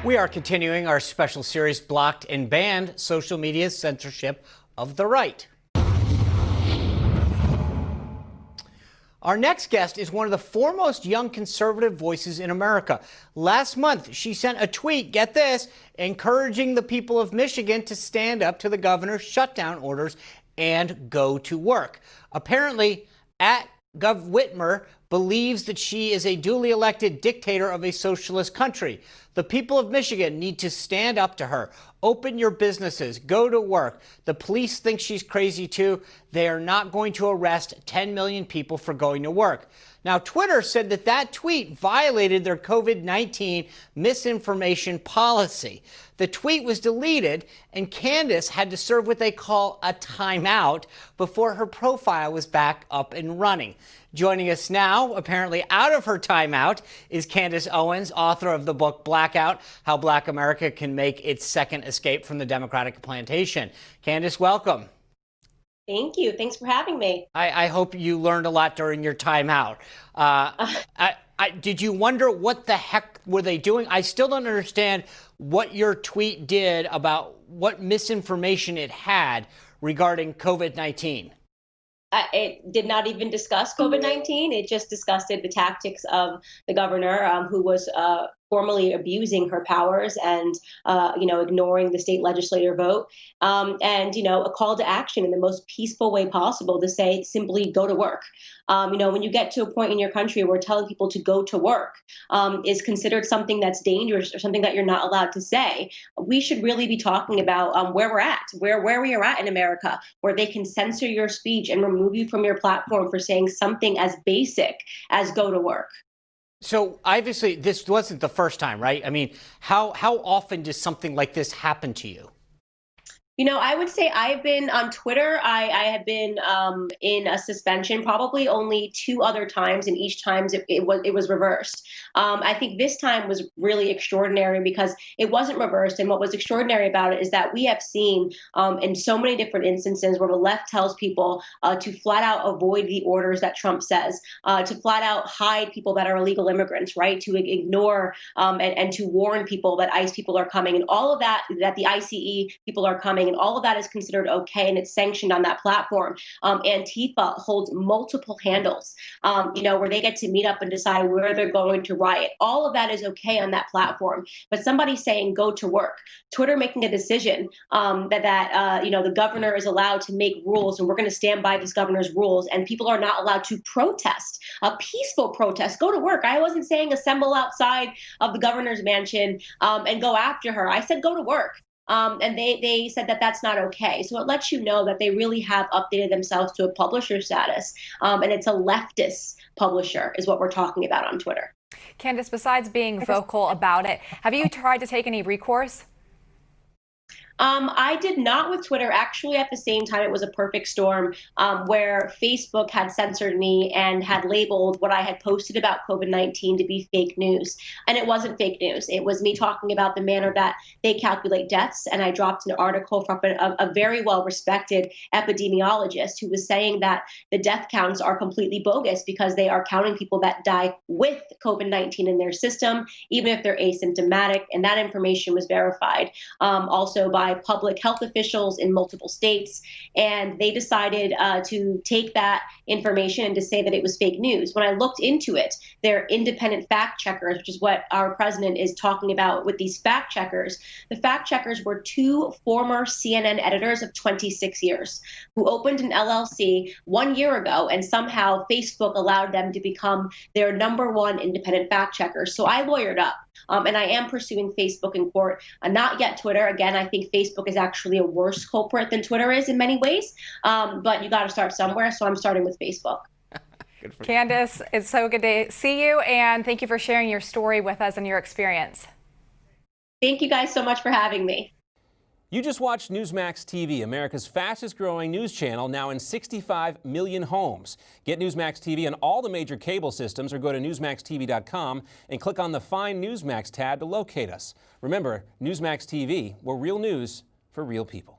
We are continuing our special series, Blocked and Banned, Social Media's Censorship of the Right. Our next guest is one of the foremost young conservative voices in America. Last month, she sent a tweet, get this, encouraging the people of Michigan to stand up to the governor's shutdown orders and go to work. Apparently, @Gov Whitmer believes that she is a duly elected dictator of a socialist country. The people of Michigan need to stand up to her. Open your businesses. Go to work. The police think she's crazy too. They are not going to arrest 10 million people for going to work. Now, Twitter said that that tweet violated their COVID-19 misinformation policy. The tweet was deleted, and Candace had to serve what they call a timeout before her profile was back up and running. Joining us now, apparently out of her timeout, is Candace Owens, author of the book Blackout: How Black America Can Make Its Second Escape from the Democratic Plantation. Candace, welcome. Thank you. Thanks for having me. I hope you learned a lot during your timeout. Did you wonder what the heck were they doing? I still don't understand what your tweet did about what misinformation it had regarding COVID-19. It did not even discuss COVID-19. It just discussed the tactics of the governor, who was formally abusing her powers and, ignoring the state legislature vote, and a call to action in the most peaceful way possible to say simply go to work. When you get to a point in your country where telling people to go to work is considered something that's dangerous or something that you're not allowed to say, we should really be talking about where we're at, where we are at in America, where they can censor your speech and remove you from your platform for saying something as basic as go to work. So obviously this wasn't the first time, right? I mean, how often does something like this happen to you? I would say I've been on Twitter. I have been in a suspension probably only 2 other times, and each time it was reversed. I think this time was really extraordinary because it wasn't reversed. And what was extraordinary about it is that we have seen in so many different instances where the left tells people to flat out avoid the orders that Trump says, to flat out hide people that are illegal immigrants, right? To ignore and to warn people that ICE people are coming, and all of that the ICE people are coming. And all of that is considered okay, and it's sanctioned on that platform. Antifa holds multiple handles, where they get to meet up and decide where they're going to riot. All of that is okay on that platform. But somebody saying go to work, Twitter making a decision that the governor is allowed to make rules, and we're going to stand by this governor's rules, and people are not allowed to protest, a peaceful protest, go to work. I wasn't saying assemble outside of the governor's mansion and go after her. I said go to work. And they said that that's not okay. So it lets you know that they really have updated themselves to a publisher status. And it's a leftist publisher is what we're talking about on Twitter. Candace, besides being vocal about it, have you tried to take any recourse? I did not with Twitter. Actually, at the same time, it was a perfect storm where Facebook had censored me and had labeled what I had posted about COVID-19 to be fake news. And it wasn't fake news. It was me talking about the manner that they calculate deaths. And I dropped an article from a very well-respected epidemiologist who was saying that the death counts are completely bogus because they are counting people that die with COVID-19 in their system, even if they're asymptomatic. And that information was verified also by public health officials in multiple states, and they decided to take that information and to say that it was fake news. When I looked into it, they're independent fact checkers, which is what our president is talking about with these fact checkers. The fact checkers were 2 former CNN editors of 26 years who opened an LLC 1 year ago, and somehow Facebook allowed them to become their #1 independent fact checkers. So I lawyered up. And I am pursuing Facebook in court, not yet Twitter. Again, I think Facebook is actually a worse culprit than Twitter is in many ways, but you got to start somewhere, so I'm starting with Facebook. Candace, it's so good to see you, and thank you for sharing your story with us and your experience. Thank you guys so much for having me. You just watched Newsmax TV, America's fastest growing news channel, now in 65 million homes. Get Newsmax TV on all the major cable systems or go to newsmaxtv.com and click on the Find Newsmax tab to locate us. Remember, Newsmax TV, we're real news for real people.